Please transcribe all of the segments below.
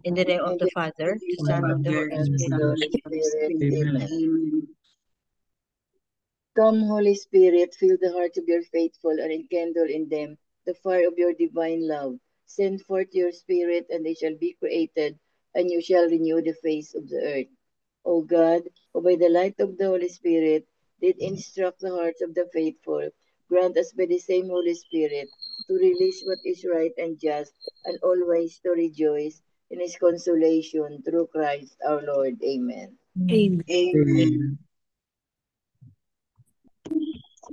In the name of the Father, the Son, of the Holy Spirit. Amen. Come, Holy Spirit, fill the hearts of your faithful and enkindle in them the fire of your divine love. Send forth your Spirit, and they shall be created, and you shall renew the face of the earth. O God, who by the light of the Holy Spirit did instruct the hearts of the faithful, grant us by the same Holy Spirit to release what is right and just, and always to rejoice in his consolation through Christ our Lord. Amen. Amen. Amen.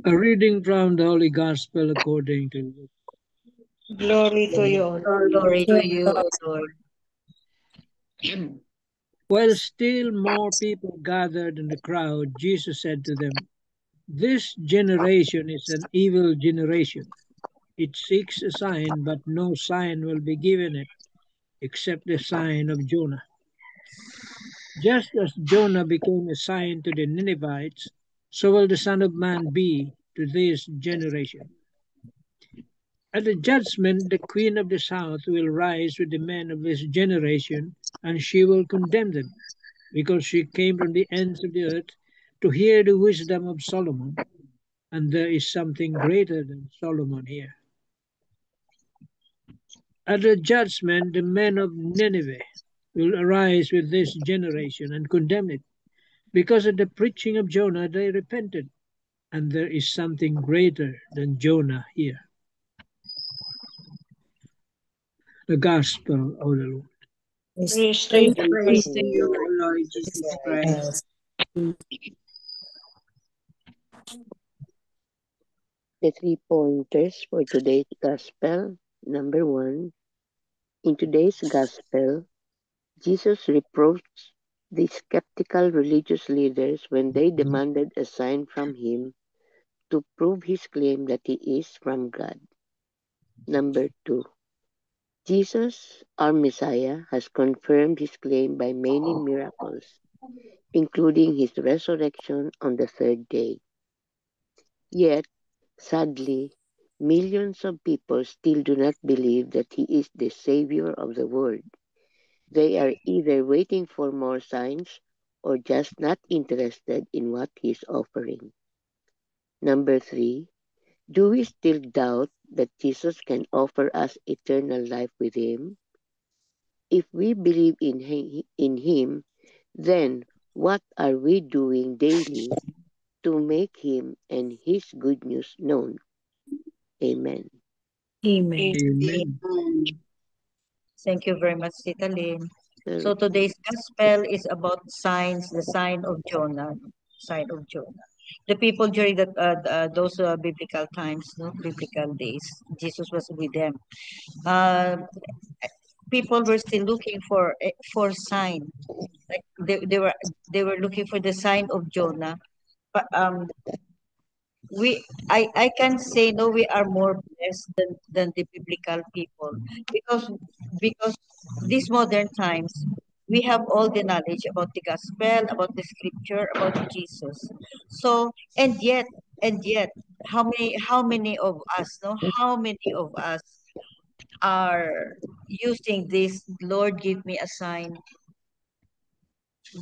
A reading from the Holy Gospel according to Luke. Glory to you, O Lord. Glory to you, O Lord. While still more people gathered in the crowd, Jesus said to them, "This generation is an evil generation. It seeks a sign, but no sign will be given it except the sign of Jonah. Just as Jonah became a sign to the Ninevites, so will the Son of Man be to this generation. At the judgment, the queen of the south will rise with the men of this generation, and she will condemn them, because she came from the ends of the earth to hear the wisdom of Solomon, and there is something greater than Solomon here. At the judgment, the men of Nineveh will arise with this generation and condemn it, because of the preaching of Jonah they repented, and there is something greater than Jonah here." The Gospel of the Lord. Praise to you, Praise to you, O Lord Jesus Christ. The 3 pointers for today's Gospel. Number 1. In today's Gospel, Jesus reproached the skeptical religious leaders when they demanded a sign from him to prove his claim that he is from God. Number 2. Jesus, our Messiah, has confirmed his claim by many miracles, including his resurrection on the third day. Yet, sadly, millions of people still do not believe that he is the Savior of the world. They are either waiting for more signs or just not interested in what he is offering. Number 3. Do we still doubt that Jesus can offer us eternal life with him? If we believe in him, then what are we doing daily to make him and his good news known? Amen. Amen. Amen. Thank you very much, Tita Lynn. So Well, today's gospel is about signs, the sign of Jonah. Sign of Jonah. The people during those biblical times, no biblical days, Jesus was with them. Uh, People were still looking for sign. Like they were looking for the sign of Jonah. But I can say no, we are more blessed than the biblical people, because these modern times we have all the knowledge about the gospel, about the scripture, about Jesus. So and yet how many of us, no, how many of us are using this Lord give me a sign,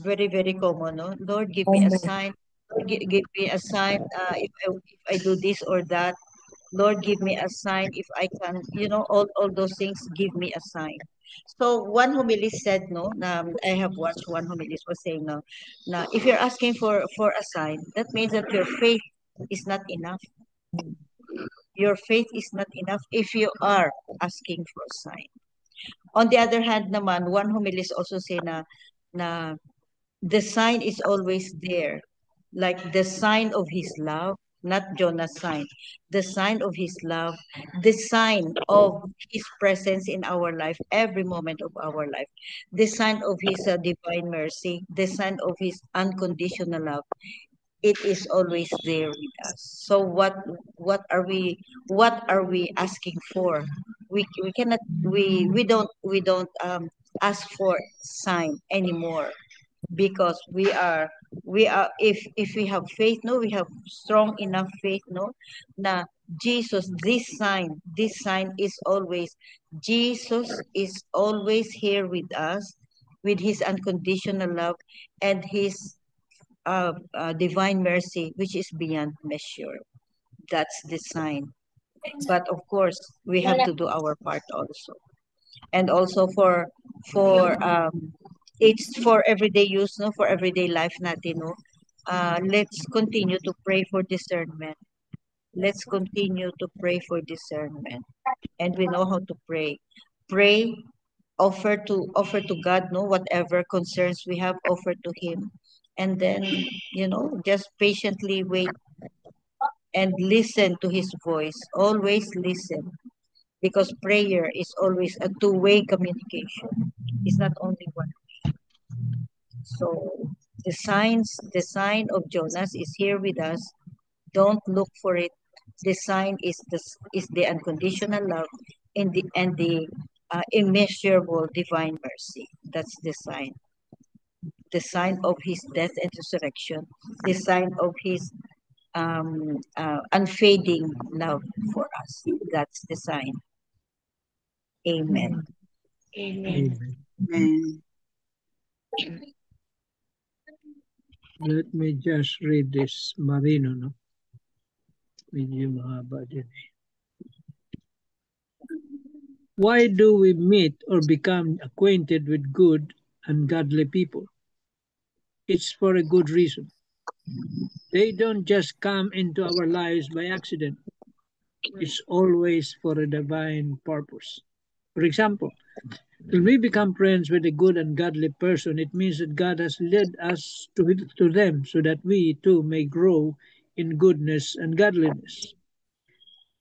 very very common, no, Lord give me a sign, Lord give me a sign, if I do this or that, Lord, give me a sign if I can, all those things, give me a sign. So one homily said, no, I have watched one homily was saying, no, now if you're asking for a sign, that means that your faith is not enough. Your faith is not enough if you are asking for a sign. On the other hand, naman, one homily also say na the sign is always there, like the sign of his love, not Jonah's sign, the sign of his love, the sign of his presence in our life, every moment of our life, the sign of his divine mercy, the sign of his unconditional love. It is always there with us. So what are we asking for? We cannot we don't ask for sign anymore, because if we have faith, no, we have strong enough faith, no, na Jesus, this sign is always, Jesus is always here with us, with his unconditional love and his divine mercy, which is beyond measure. That's the sign. But of course, we have to do our part also. And also for it's for everyday use, no, for everyday life natin, no. Let's continue to pray for discernment. Let's continue to pray for discernment. And we know how to pray. Pray, offer to God, no, whatever concerns we have, offer to him. And then, just patiently wait and listen to his voice. Always listen, because prayer is always a two-way communication. It's not only one. So the sign of Jonas is here with us. Don't look for it. The sign is the unconditional love and the immeasurable divine mercy. That's the sign. The sign of his death and resurrection. The sign of his unfading love for us. That's the sign. Amen. Amen. Amen. Amen. Let me just read this Marino, no? Medyo mahaba din eh. Why do we meet or become acquainted with good and godly people? It's for a good reason. They don't just come into our lives by accident. It's always for a divine purpose. For example, when we become friends with a good and godly person, it means that God has led us to them so that we too may grow in goodness and godliness.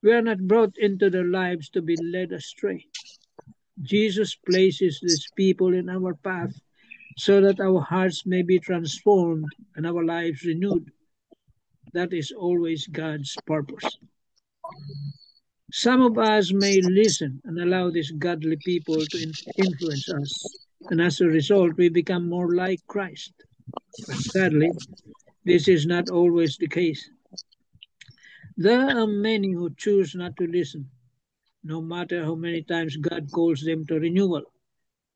We are not brought into their lives to be led astray. Jesus places these people in our path so that our hearts may be transformed and our lives renewed. That is always God's purpose. Some of us may listen and allow these godly people to influence us, and as a result, we become more like Christ. But sadly, this is not always the case. There are many who choose not to listen, no matter how many times God calls them to renewal.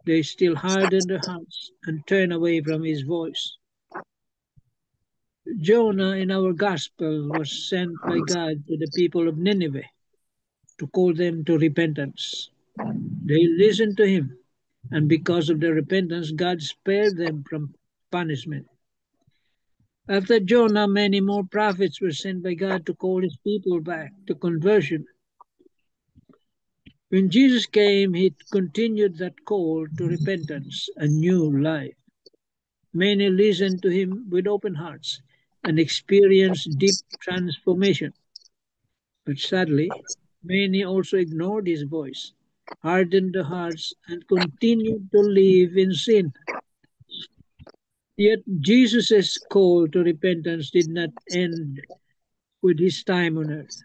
They still harden their hearts and turn away from his voice. Jonah in our gospel was sent by God to the people of Nineveh to call them to repentance. They listened to him, and because of their repentance, God spared them from punishment. After Jonah, many more prophets were sent by God to call his people back to conversion. When Jesus came, he continued that call to repentance and new life. Many listened to him with open hearts and experienced deep transformation. But sadly, many also ignored his voice, hardened their hearts, and continued to live in sin. Yet Jesus' call to repentance did not end with his time on earth.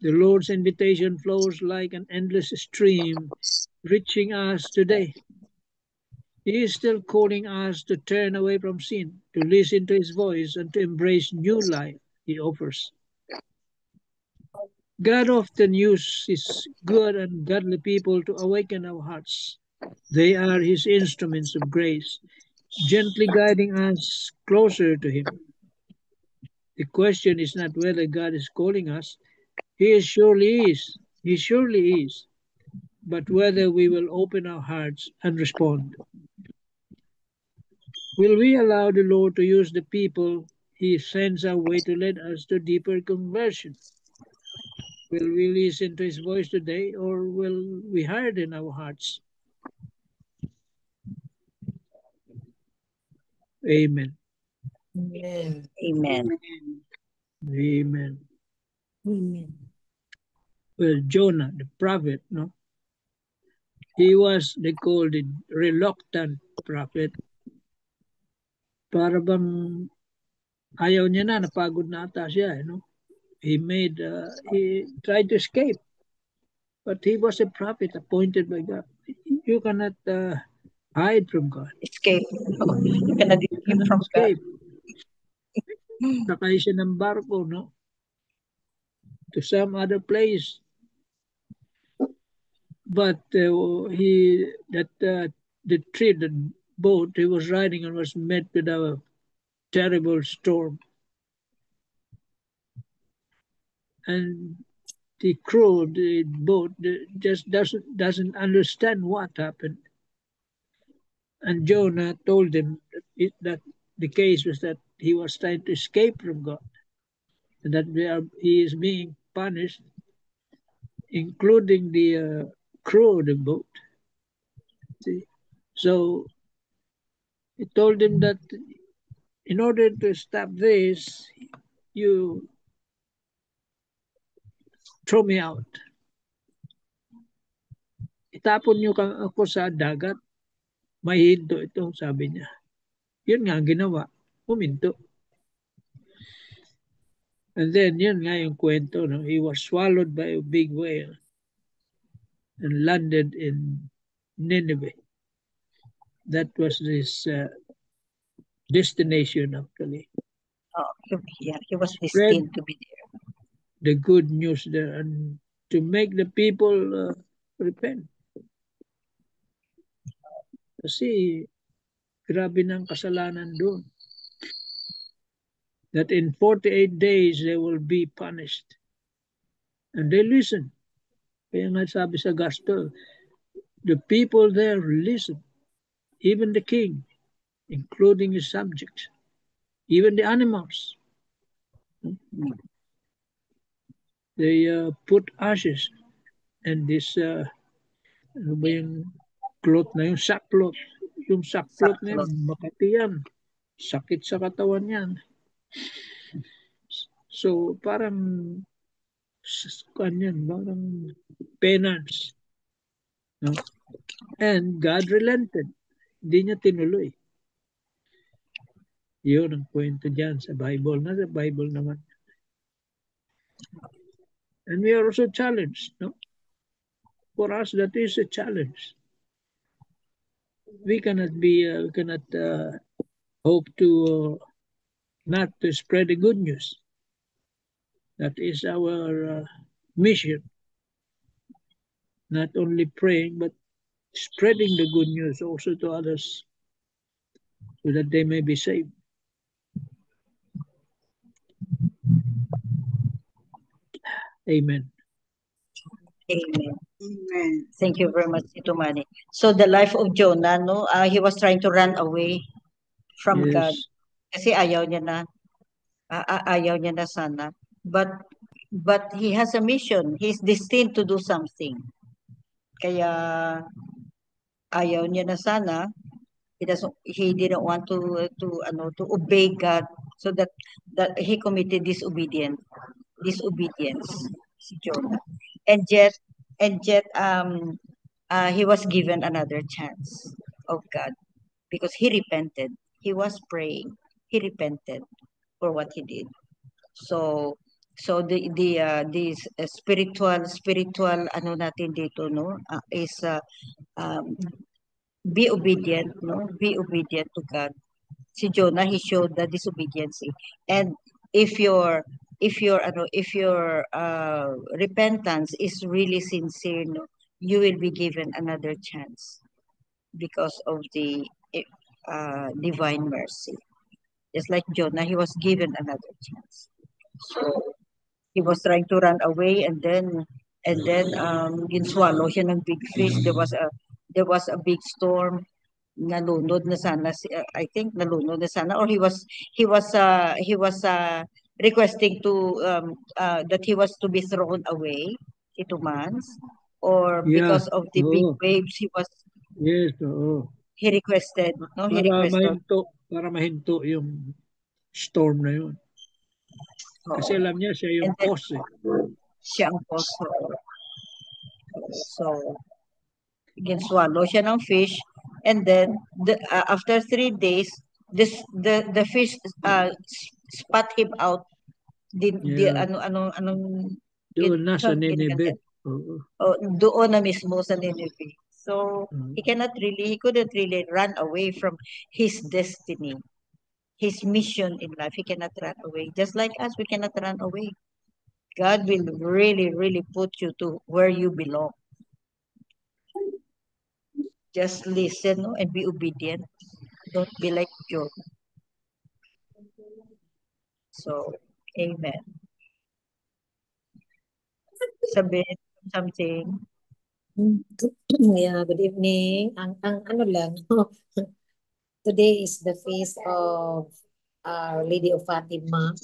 The Lord's invitation flows like an endless stream, reaching us today. He is still calling us to turn away from sin, to listen to his voice, and to embrace new life he offers. God often uses good and godly people to awaken our hearts. They are his instruments of grace, gently guiding us closer to him. The question is not whether God is calling us. He surely is. He surely is. But whether we will open our hearts and respond. Will we allow the Lord to use the people he sends our way to lead us to deeper conversion? Will we listen to his voice today, or will we harden our hearts? Amen. Amen. Amen. Amen. Amen. Well, Jonah, the prophet, no? He was, they called it, reluctant prophet. Para bang ayaw niya na, napagod na ata siya, no? He tried to escape, but he was a prophet appointed by God. You cannot hide from God. Escape. You cannot You escape cannot from God. escape. Sakay siya ng barko, no? to some other place. But the boat he was riding on was met with a terrible storm, and the crew of the boat just doesn't understand what happened. And Jonah told them that the case was that he was trying to escape from God, and that he is being punished, including the crew of the boat. See? So he told him that in order to stop this, you throw me out. Itapon niyo ako sa dagat. May hinto ito, sabi niya. Yun nga ginawa. Huminto. And then, yun nga yung kwento. No? He was swallowed by a big whale and landed in Nineveh. That was his destination, actually. Oh, he was destined to be there. The good news there and to make the people repent. Kasi grabe ng kasalanan doon. That in 48 days they will be punished. And they listen. Kaya nga sabi sa gospel, the people there listen. Even the king, including his subjects, even the animals. They put ashes and this ano ba yung cloth na yung sackcloth. Yung sackcloth na yun, makati yan. Sakit sa katawan yan. So, parang parang penance. No? And God relented. Hindi niya tinuloy. Yun ang kwento dyan sa Bible. Nasa Bible naman. And we are also challenged. No? For us, that is a challenge. We cannot hope to not to spread the good news. That is our mission. Not only praying, but spreading the good news also to others so that they may be saved. Amen. Amen. Amen. Thank you very much, Tito Manny. So the life of Jonah, no, he was trying to run away from God. Yes. Kasi ayaw niya na sana. But he has a mission. He's destined to do something. Kaya ayaw niya na sana. He didn't want to obey God, so that he committed disobedience si Jonah. And yet he was given another chance of God because he repented. He was praying. He repented for what he did. So the spiritual ano natin dito, no, is be obedient, no? Be obedient to God. Si Jonah, he showed the disobedience. And if your repentance is really sincere, no, you will be given another chance because of the divine mercy. Just like Jonah, he was given another chance. So he was trying to run away, and then ginswallow siya ng big fish. There was a big storm. Nalunod na sana I think nalunod na sana, or he was requesting to that he was to be thrown away, ito Mans, or because of the big waves Yes, he requested, no, he requested para mahinto yung storm na yun. Kasi alam niya siya yung cause. Siya ang cause. So ginswallow siya ng fish, and then after 3 days the fish spat him out. Doon na sa Nineveh. Doon na mismo sa Nineveh. So he couldn't really run away from his destiny, his mission in life. He cannot run away, just like us. We cannot run away. God will really, really put you to where you belong. Just listen, no, and be obedient. Don't be like Job. So, amen. Sabihin something. Yeah, good evening. Ang ano lang, today is the feast of Our Lady of Fatima.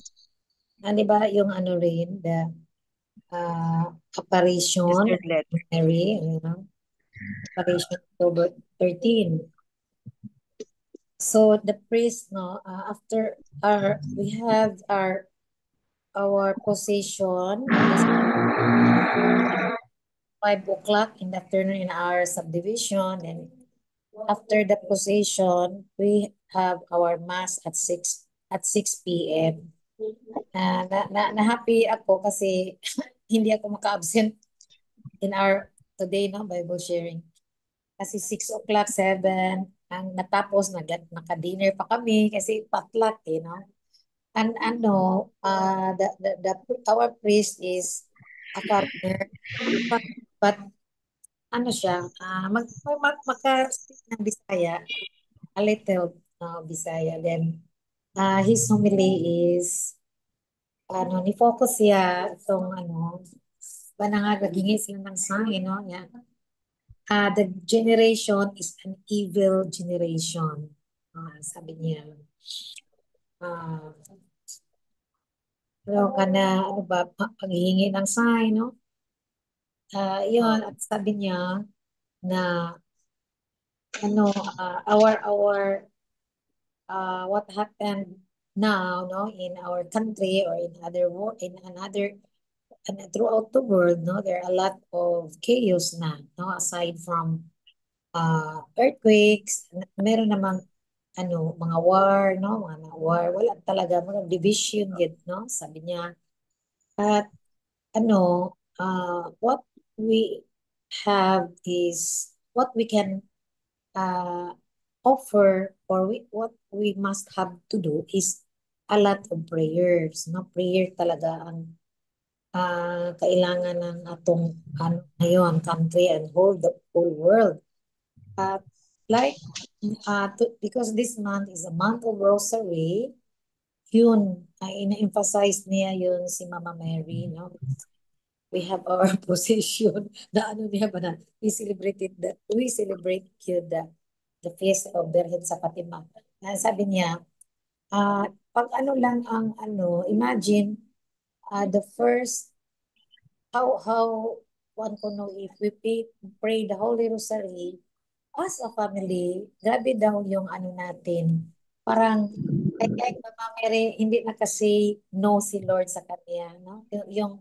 Di ba yung ano rin, the The apparition third of letter. Mary, apparition October 13. So the priest, no, after we have our position in the 5 o'clock in the afternoon in our subdivision, and after the position, we have our mass at 6 p.m. Na happy ako kasi hindi ako maka-absent in our today no Bible sharing. Kasi 6 o'clock, 7, ang natapos, naka-dinner pa kami kasi potluck, And our priest is a foreigner, but ano siya, maka-speak ng Bisaya, a little Bisaya. Then, his homily is, ni-focus siya itong, ba na nga, naghingi sila ng sign, yan. The generation is an evil generation. Sabi niya. Ano ka na, ano ba, paghihingi ng sign, no? Yun, at sabi niya na, what happened now, no, in our country or in throughout the world, no, there are a lot of chaos na, no, aside from earthquakes, meron namang mga war, no, mga war, wala talaga, mga division yun, no, sabi niya. At what we have is what we can offer, or what we must have to do is a lot of prayers, no? Prayer talaga ang kailangan ng atong ngayon country and the whole world. Because this month is a month of Rosary, yun, ina-emphasize niya yun si Mama Mary, no? We have our position na niya ba na, we celebrate yun, the feast of Birhen sa Fatima. Sabi niya, pag lang ang imagine, the first, how one ko know, if we pray the Holy Rosary as a family, grabe daw yung natin. Parang, kahit Mama Mary, hindi na kasi no si Lord sa kanya, no? Yung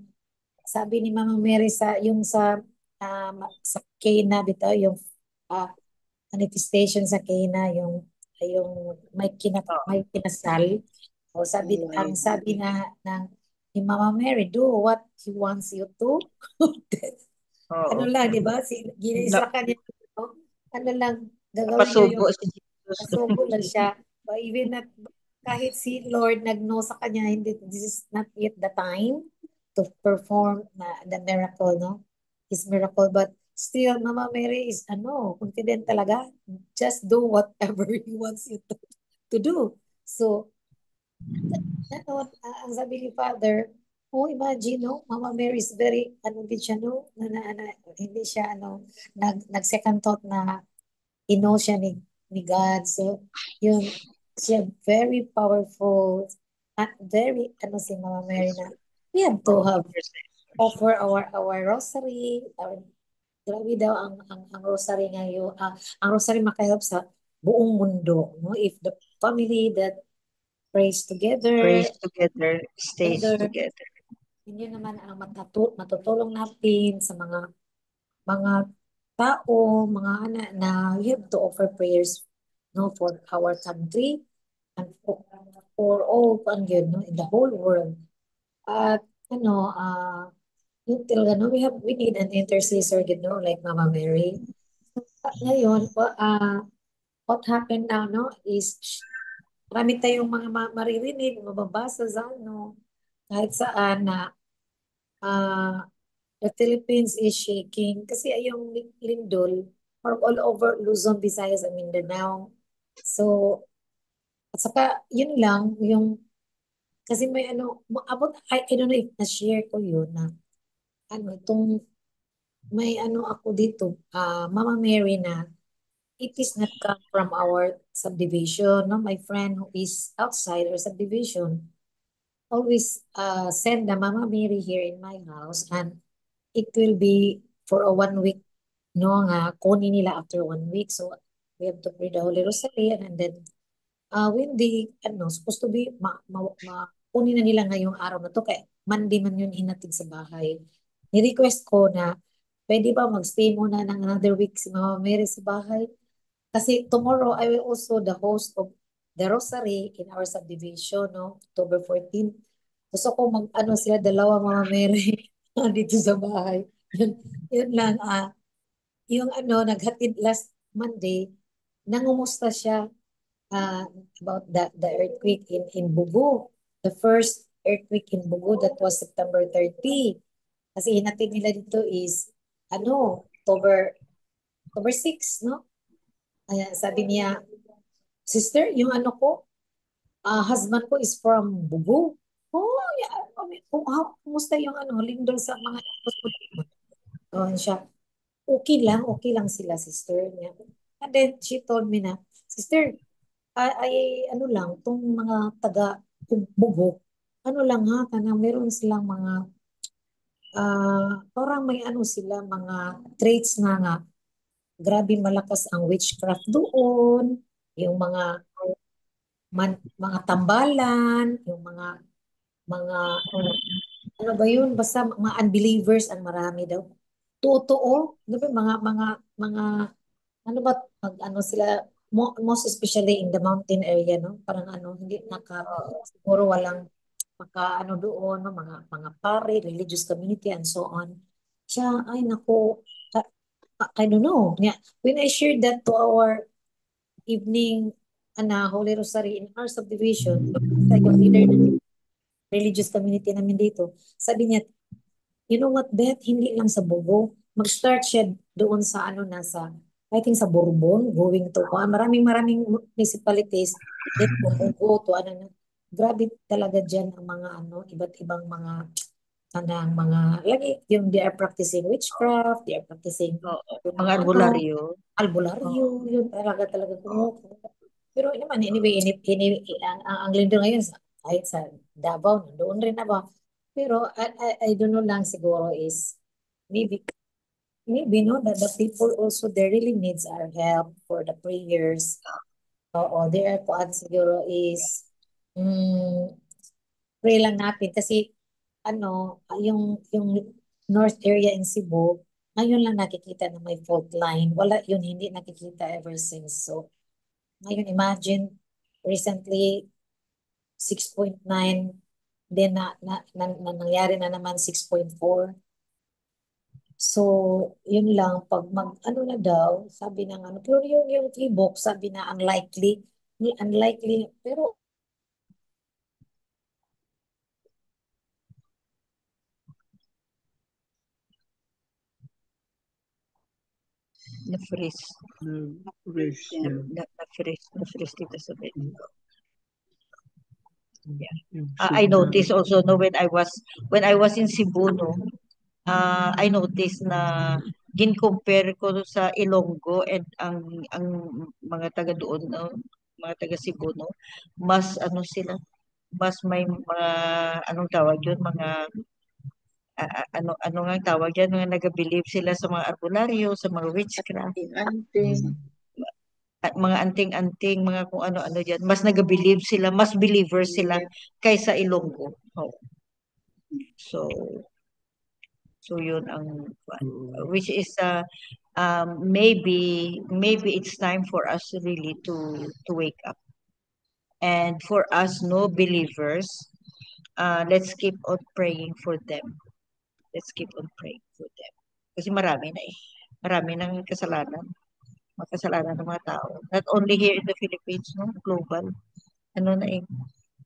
sabi ni Mama Mary sa Cana bitaw, yung manifestation sa Cana, yung may kinasal, o sabi ng ni Mama Mary, do what He wants you to. Oo. Lang, di ba? Ginisa ka niya, lang, gagawin niyo Napasubo yung si Jesus. pasubo lang siya. But even kahit si Lord nagno sa kanya, hindi, this is not yet the time to perform the miracle, no? His miracle. But still, Mama Mary is, confident talaga. Just do whatever He wants you to do. So, ang sabi ni Father, imagine, no? Mama Mary is very, din siya, no? Hindi siya, nag-second thought na siya ni God. So, yun, siya very powerful. At very, si Mama Mary na, we have to have offer our rosary. Grabe daw ang rosary ngayon. Ang rosary makahelp sa buong mundo. No? If the family that prays together, Stays together. yun naman ang matutulong natin sa mga tao, mga anak na we have to offer prayers, no, for our country and for all no, in the whole world. At yun talaga, no, we need an intercessor, like Mama Mary. Ngayon, what happened now, no, is marami tayong mga maririnig, mababasa sa kahit saan na uh, the Philippines is shaking kasi ay yung lindol or all over Luzon, Visayas, and Mindanao. So, at saka yun lang, yung kasi may ano, about, I don't know if na-share ko yun na ano, itong may ano ako dito, Mama Mary na it is not come from our subdivision. No? My friend who is outside our subdivision always send the Mama Mary here in my house and it will be for a 1 week. No, nga, kunin nila after 1 week. So, we have to pray the Holy Rosary and then when they, ano, supposed to be, kunin na nila ngayong araw na to, kaya Monday man yun hinatid sa bahay. Ni-request ko na, pwede ba magstay muna ng another week si Mama Mary sa bahay? Kasi tomorrow, I will also the host of the Rosary in our subdivision, no? October 14. Gusto ko ano sila, dalawa Mama Mary dito sa bahay. Yun lang, yung ano, naghatid last Monday, nangumusta siya uh, about the earthquake in Bugu. The first earthquake in Bugu that was September 30. Kasi hinatid nila dito is ano, October 6, no? Ayan, sabi niya, sister, yung ano ko, husband ko is from Bugu. Oh, yeah. Kumusta yung ano, lindol sa mga oh, siya, okay lang sila, sister niya. And then she told me na, sister, ano lang, tong mga taga Bubog, ano lang ha, kanang meron silang mga, parang may ano sila, mga traits na nga, grabe malakas ang witchcraft doon, yung mga tambalan, yung mga, ano ba yun, basta mga unbelievers ang marami daw. Totoo, di ba, mga, ano ba, ano sila, most especially in the mountain area, no? Parang ano, hindi siguro walang ano doon, no? Mga pare, religious community, and so on. Siya, ay nako, I don't know. Yeah. When I shared that to our evening, Holy Rosary in our subdivision, sa yung leader ng religious community namin dito, sabi niya, you know what, Beth, hindi lang sa Bogo. Mag-start siya doon sa I think sa Bourbon, going to, maraming municipalities, then Bogo to, grabe talaga dyan ang mga iba't ibang mga, lagi, yung they are practicing witchcraft, they are practicing Oo, yung mga albularyo. albularyo, Oo. yun talaga kumukuha. Pero naman, anyway, ang lindo ngayon, kahit sa Davao, doon rin na ba? Pero I don't know lang siguro is maybe no that the people also they really needs our help for the prayers. Oo, there kuan siguro is pray lang natin kasi yung north area in Cebu ngayon lang nakikita na may fault line. Wala yun, hindi nakikita ever since. So, ngayon imagine recently 6.9 then nangyari na naman 6.4. So, yun lang, pag ano na daw, sabi ng ano, pero yung tibok, sabi na unlikely, pero Na-freeze. Risk, yeah. Na-freeze dito sa bed. Yeah. Yung I signal. noticed also no when I was in Cebu no, I noticed na gin-compare ko sa Ilonggo and ang mga taga doon no, mga taga Cebu no, mas ano sila, mas may mga anong tawag yun, mga ano nga ang tawag yan, mga nag-believe sila sa mga albularyo, sa mga witchcraft, Anting. at mga anting-anting, mga kung ano-ano diyan. Mas nag-believe sila, mas believers sila Yes. kaysa Ilonggo. Oh. So, yun ang Oo. which is maybe it's time for us really to wake up. And for us no believers, let's keep on praying for them. Let's keep on praying for them. Kasi marami na eh. Marami ng kasalanan. Mga kasalanan ng mga tao. Not only here in the Philippines, no? Global. Ano na eh.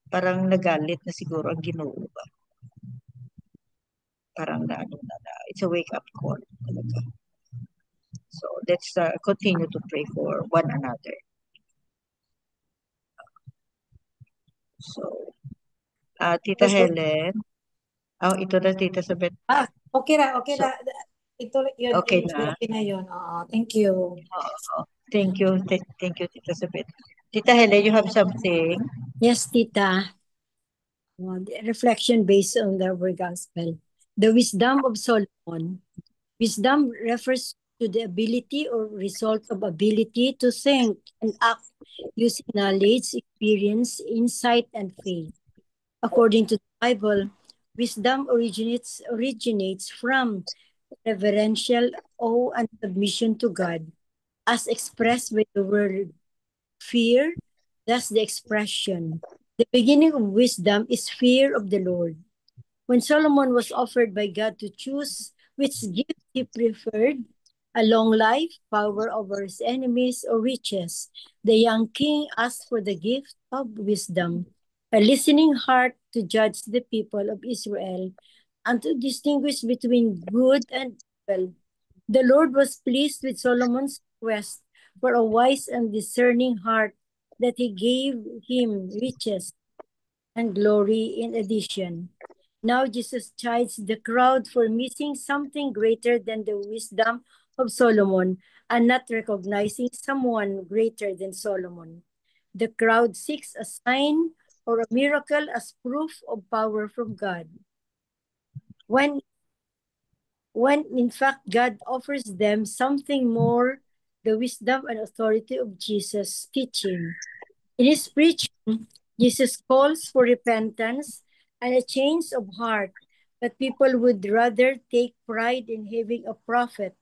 Parang nagalit na siguro ang Ginoo ba. parang na, ano, it's a wake up call talaga. So let's continue to pray for one another. So, Tita So, Helen, ito na Tita Sabet. okay ra, okay So, ra. Ito, yun, okay na. okay na yun. Oo, thank you. Thank you. Thank you, Tita Sabet. Tita Helen, you have something? Yes, Tita. The reflection based on the word gospel. The wisdom of Solomon. Wisdom refers to the ability or result of ability to think and act using knowledge, experience, insight, and faith. According to the Bible, wisdom originates from reverential awe and submission to God, as expressed by the word fear. That's the expression. The beginning of wisdom is fear of the Lord. When Solomon was offered by God to choose which gift he preferred, a long life, power over his enemies, or riches, the young king asked for the gift of wisdom, a listening heart to judge the people of Israel and to distinguish between good and evil. The Lord was pleased with Solomon's request for a wise and discerning heart, that he gave him riches and glory in addition. Now Jesus chides the crowd for missing something greater than the wisdom of Solomon and not recognizing someone greater than Solomon. The crowd seeks a sign or a miracle as proof of power from God, when in fact God offers them something more, the wisdom and authority of Jesus' teaching. In his preaching, Jesus calls for repentance and a change of heart, but people would rather take pride in having a prophet,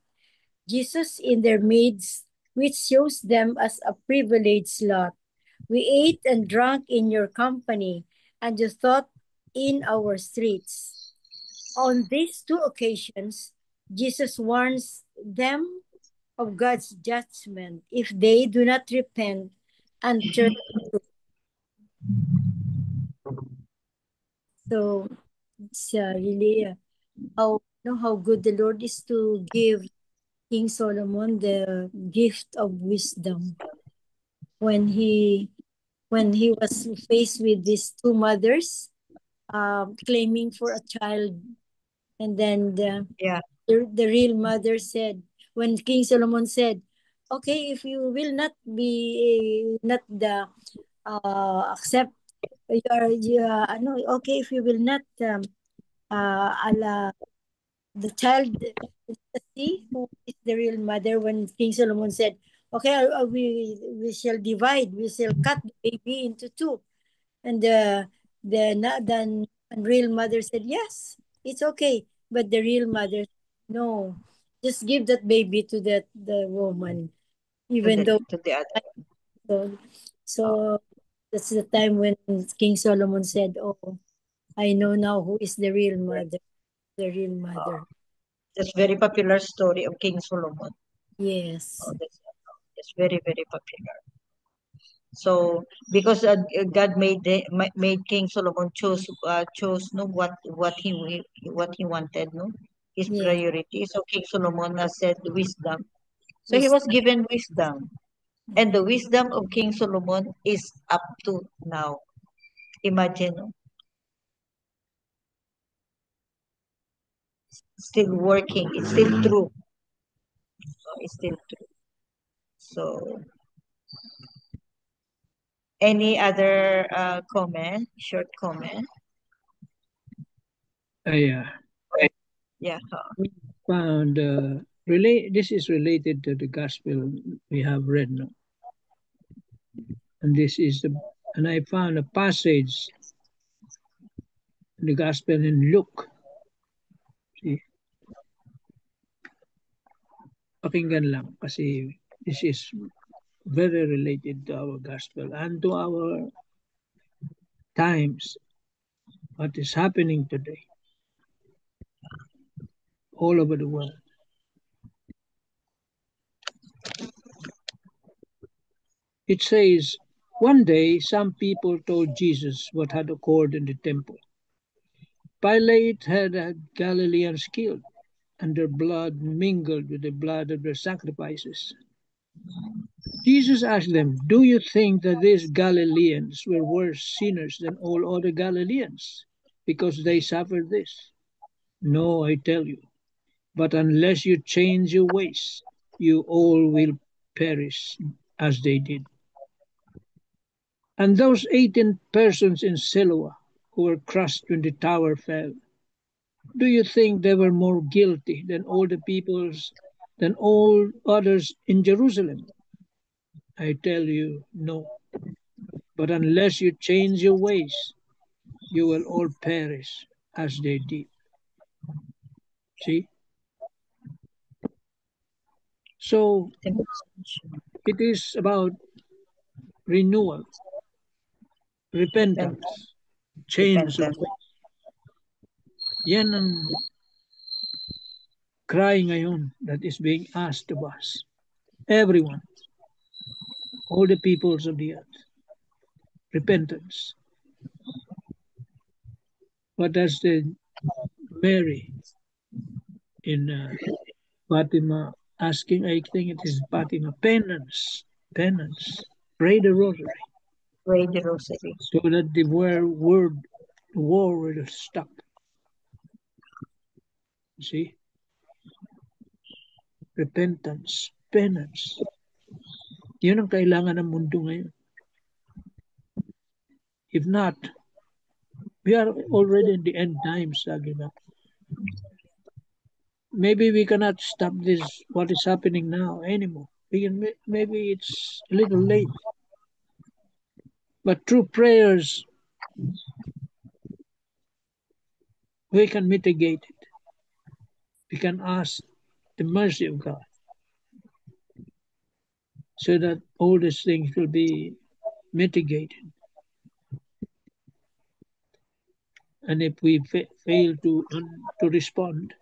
Jesus, in their midst, which shows them as a privileged lot. We ate and drank in your company, and you thought in our streets. On these two occasions, Jesus warns them of God's judgment if they do not repent and turn. So it's really how good the Lord is to give King Solomon the gift of wisdom when he was faced with these two mothers claiming for a child, and then Yeah. the real mother said, when King Solomon said, okay, if you will not be not the accept no, okay, if you will not ala the child, see who is the real mother, when King Solomon said, okay, we shall divide, we shall cut the baby into two. And the real mother said, yes, it's okay. But the real mother said, no, just give that baby to the woman. Even though, To the other. so, so that's the time when King Solomon said, oh, I know now who is the real mother. That's very popular story of King Solomon. Yes. That's very, very popular. So because God made King Solomon chose no what he wanted, no, his Yes. priority. So King Solomon said wisdom. So he Wisdom. was given wisdom, and the wisdom of King Solomon is up to now. Imagine, no? Still working. It's still true. It's still true. So any other comment? Short comment? Yeah. Yeah. Found this is related to the gospel we have read now. And this is and I found a passage in the gospel in Luke. See, pakinggan lang kasi this is very related to our gospel and to our times, what is happening today all over the world. It says, one day some people told Jesus what had occurred in the temple. Pilate had Galileans killed, and their blood mingled with the blood of their sacrifices. Jesus asked them, "Do you think that these Galileans were worse sinners than all other Galileans because they suffered this? No, I tell you. But unless you change your ways, you all will perish as they did." And those 18 persons in Siloah who were crushed when the tower fell, do you think they were more guilty than all others in Jerusalem? I tell you, no. But unless you change your ways, you will all perish as they did. See? So it is about renewal, repentance, change of Repentance. ways. Yan ang cry ngayon that is being asked of us. Everyone, all the peoples of the earth. Repentance. What does the Mary in Fatima asking? I think it is Fatima. Penance. Penance. Pray the rosary Pray the rosary. so that the war will stop. See? Repentance. Penance. Yun ang kailangan ng mundo ngayon. If not, we are already in the end times, Sagina. Maybe we cannot stop this, what is happening now anymore. Maybe it's a little late. But through prayers, we can mitigate it. We can ask the mercy of God so that all these things will be mitigated. And if we fail to respond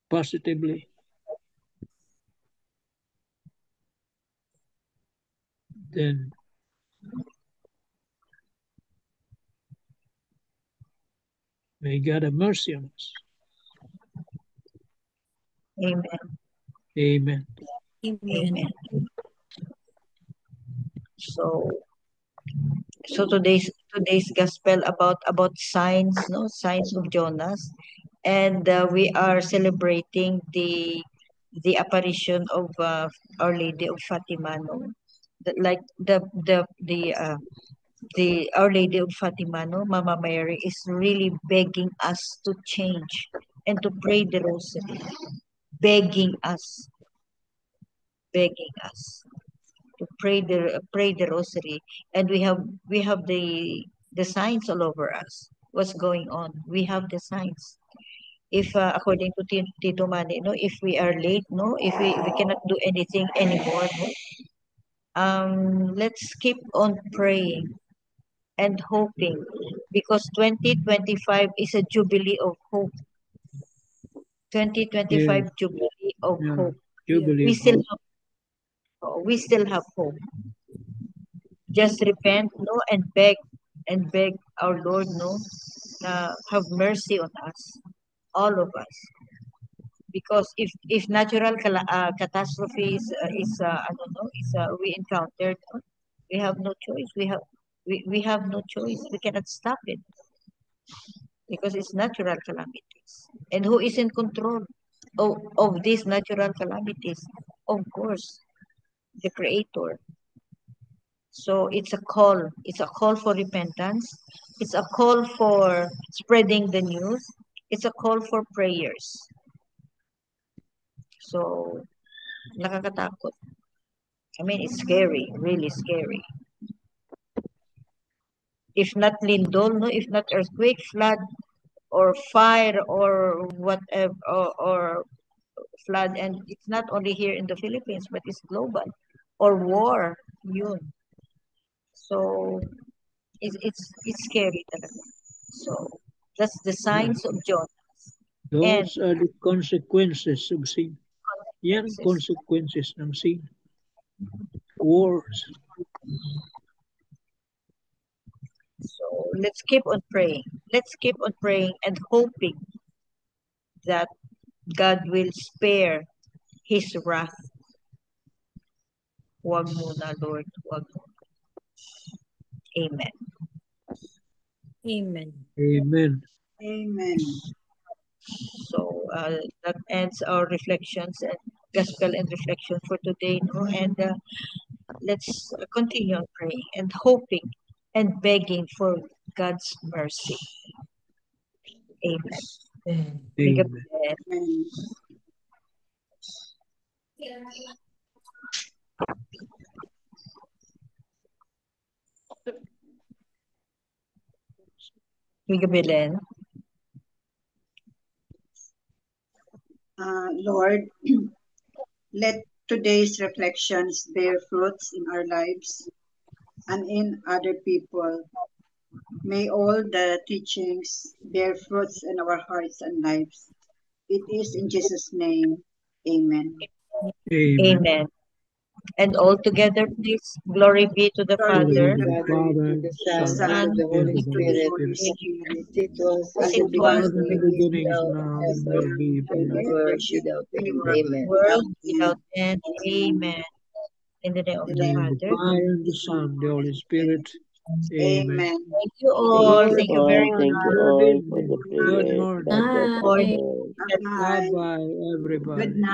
positively, then may God have mercy on us. Amen. Amen. Amen. So today's gospel about signs, no, signs of Jonas, and we are celebrating the apparition of Our Lady of Fatima, no, like the Our Lady of Fatima, no, Mama Mary is really begging us to change and to pray the rosary, begging us, begging us to pray the rosary, and we have the signs all over us. What's going on? We have the signs. If according to Tito Mani, no, if we are late, no, if we cannot do anything anymore, no, let's keep on praying and hoping, because 2025 is a jubilee of hope. 2025 Yeah, jubilee of yeah. hope. Jubilee We of still hope. have, we still have hope. Just repent, no, and beg our Lord, no, have mercy on us, all of us. Because if natural catastrophe I don't know, we encountered, we have no choice. We have no choice. We cannot stop it because it's natural calamities. And who is in control of these natural calamities? Of course, the Creator. So it's a call. It's a call for repentance. It's a call for spreading the news. It's a call for prayers. So, nakakatakot. I mean, it's scary, really scary. If not lindol, no, if not earthquake, flood, or fire, or whatever, or flood, and it's not only here in the Philippines, but it's global, or war, yun. So, it's scary talaga. So, that's the Yeah. signs of John and Those are the consequences of sin. Yan ang consequences. consequences ng sin. Wars, So let's keep on praying. Let's keep on praying and hoping that God will spare His wrath. Huwag muna, Lord. Huwag muna. Amen. Amen. Amen. Amen. So that ends our reflections and gospel and reflection for today. No? And let's continue on praying and hoping and begging for God's mercy. Amen. Amen. Amen. Belen. Lord, let today's reflections bear fruits in our lives and in other people. May all the teachings bear fruits in our hearts and lives. It is in Jesus' name. Amen. Amen. Amen. And all together, please, glory be to the Glory be Father, to the Father, Father, to Father, the to the Son, Son, and to Son, the and Holy to and the to the Holy Spirit, Holy Spirit. Spirit, as it was as in as it the it was was As beginning, in in the the is beginning, is now, beginning, and now, is and ever, will now, be in and the forever. ever world shall without be, end. world Amen. without world without end. end. Amen. Amen. In the name of In the the In the name name of of the Father. the Father, Father, and the and Son, the and the Holy Holy Spirit. Spirit. Amen. Amen. Thank you all. Thank you Thank Amen. you very all. much Thank you Good all for evening. the Good prayers. morning. God bless us for Bye. all. Bye-bye. Bye bye, Good everybody. night.